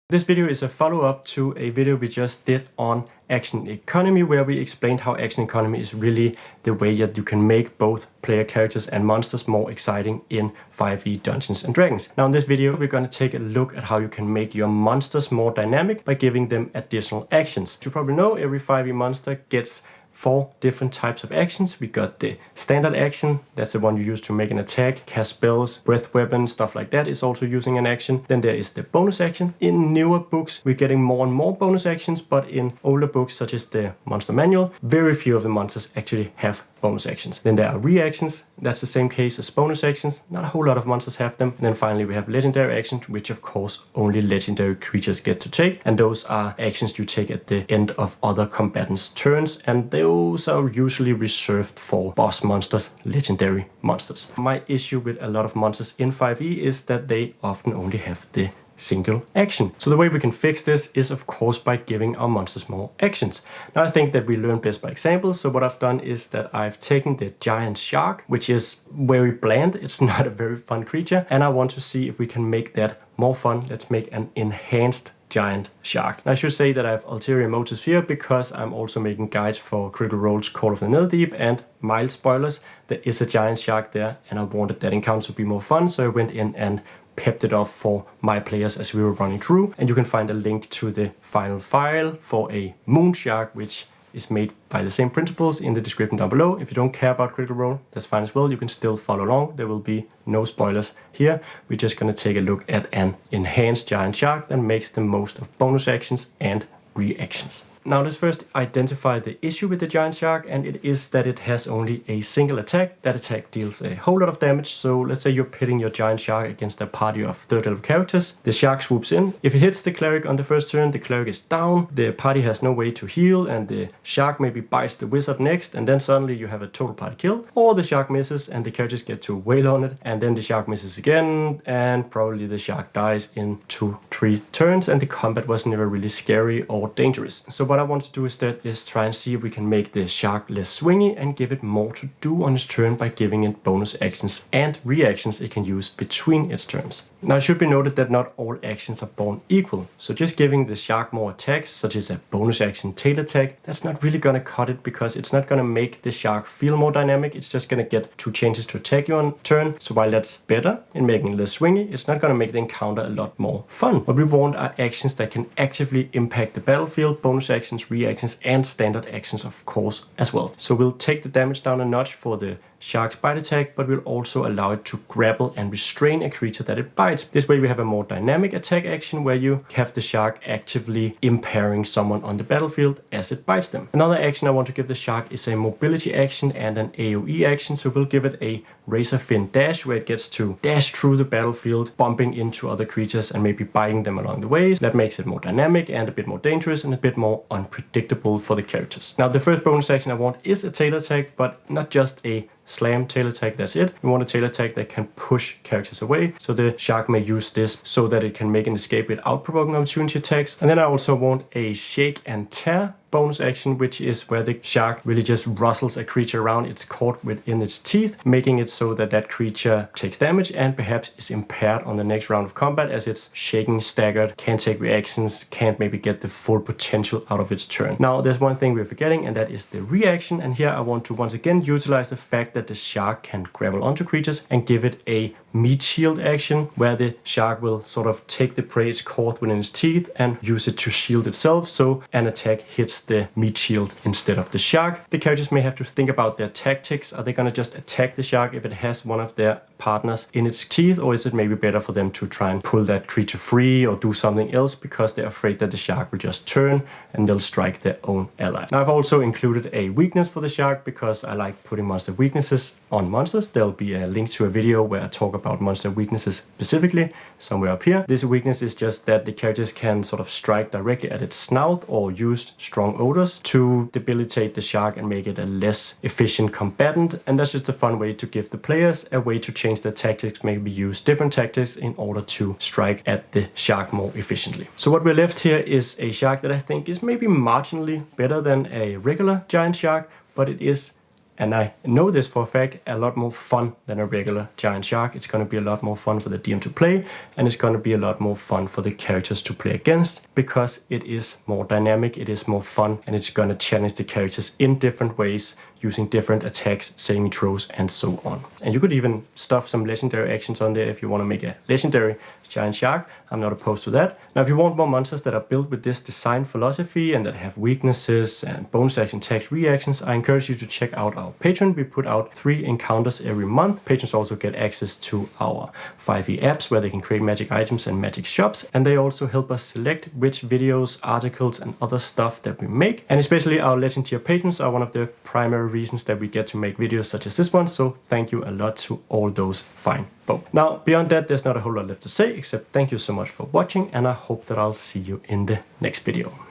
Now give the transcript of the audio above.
This video is a follow-up to a video we just did on Action Economy, where we explained how Action Economy is really the way that you can make both player characters and monsters more exciting in 5e Dungeons & Dragons. Now in this video we're going to take a look at how you can make your monsters more dynamic by giving them additional actions. As you probably know, every 5e monster gets 4 different types of actions. We got the standard action, that's the one you use to make an attack, cast spells, breath weapons, stuff like that is also using an action. Then there is the bonus action. In newer books we're getting more and more bonus actions, but in older books such as the Monster Manual, very few of the monsters actually have bonus actions. Then there are reactions, that's the same case as bonus actions, not a whole lot of monsters have them. And then finally we have legendary actions, which of course only legendary creatures get to take, and those are actions you take at the end of other combatants' turns, and those are usually reserved for boss monsters, legendary monsters. My issue with a lot of monsters in 5e is that they often only have the single action. So the way we can fix this is of course by giving our monsters more actions. Now I think that we learn best by example, so what I've done is that I've taken the giant shark, which is very bland, it's not a very fun creature, and I want to see if we can make that more fun. Let's make an enhanced giant shark. Now, I should say that I have ulterior motives here because I'm also making guides for Critical Role's Call of the Netherdeep, and mild spoilers, there is a giant shark there and I wanted that encounter to be more fun, so I went in and pepped it up for my players as we were running through. And you can find a link to the final file for a Moonshark, which is made by the same principles, in the description down below. If you don't care about Critical Role, that's fine as well. You can still follow along. There will be no spoilers here. We're just going to take a look at an enhanced giant shark that makes the most of bonus actions and reactions. Now let's first identify the issue with the giant shark, and it is that it has only a single attack. That attack deals a whole lot of damage. So let's say you're pitting your giant shark against a party of 3rd level characters. The shark swoops in. If it hits the cleric on the first turn, the cleric is down. The party has no way to heal, and the shark maybe bites the wizard next, and then suddenly you have a total party kill. Or the shark misses and the characters get to wail on it, and then the shark misses again, and probably the shark dies in 2-3 turns, and the combat was never really scary or dangerous. So what I want to do instead is try and see if we can make the shark less swingy and give it more to do on its turn by giving it bonus actions and reactions it can use between its turns. Now it should be noted that not all actions are born equal, so just giving the shark more attacks, such as a bonus action Tailor Attack, that's not really gonna cut it, because it's not gonna make the shark feel more dynamic. It's just gonna get 2 chances to attack you on turn. So while that's better in making it less swingy, it's not gonna make the encounter a lot more fun. What we want are actions that can actively impact the battlefield, bonus actions, reactions, and standard actions of course as well. So we'll take the damage down a notch for the shark's bite attack, but we'll also allow it to grapple and restrain a creature that it bites. This way we have a more dynamic attack action where you have the shark actively impairing someone on the battlefield as it bites them. Another action I want to give the shark is a mobility action and an AoE action, so we'll give it a razor fin dash, where it gets to dash through the battlefield, bumping into other creatures and maybe biting them along the way. That makes it more dynamic and a bit more dangerous and a bit more unpredictable for the characters. Now the first bonus action I want is a Tailor Attack, but not just a slam Tailor Attack, that's it. We want a Tailor Attack that can push characters away, so the shark may use this so that it can make an escape without provoking opportunity attacks. And then I also want a shake and tear bonus action, which is where the shark really just rustles a creature around. It's caught within its teeth, making it so that that creature takes damage and perhaps is impaired on the next round of combat, as it's shaken, staggered, can't take reactions, can't maybe get the full potential out of its turn. Now there's one thing we're forgetting, and that is the reaction, and here I want to once again utilize the fact that the shark can grapple onto creatures and give it a meat shield action, where the shark will sort of take the prey it's caught within its teeth and use it to shield itself, so an attack hits the meat shield instead of the shark. The characters may have to think about their tactics. Are they gonna just attack the shark if it has one of their partners in its teeth, or is it maybe better for them to try and pull that creature free or do something else because they're afraid that the shark will just turn and they'll strike their own ally? Now I've also included a weakness for the shark because I like putting monster weaknesses on monsters. There'll be a link to a video where I talk about monster weaknesses specifically somewhere up here. This weakness is just that the characters can sort of strike directly at its snout or use strong odors to debilitate the shark and make it a less efficient combatant, and that's just a fun way to give the players a way to change their tactics, maybe use different tactics in order to strike at the shark more efficiently. So what we're left here is a shark that I think is maybe marginally better than a regular giant shark, but it is and I know this for a fact, a lot more fun than a regular giant shark. It's going to be a lot more fun for the DM to play, and it's going to be a lot more fun for the characters to play against, because it is more dynamic, it is more fun, and it's going to challenge the characters in different ways, using different attacks, saving throws, and so on. And you could even stuff some legendary actions on there if you want to make a legendary giant shark. I'm not opposed to that. Now, if you want more monsters that are built with this design philosophy and that have weaknesses and bonus action tags reactions, I encourage you to check out our Patreon. We put out 3 encounters every month. Patrons also get access to our 5e apps where they can create magic items and magic shops, and they also help us select which videos, articles, and other stuff that we make. And especially our legend tier patrons are one of the primary reasons that we get to make videos such as this one, so thank you a lot to all those fine folk. Now, beyond that, there's not a whole lot left to say, except thank you so much for watching, and I hope that I'll see you in the next video.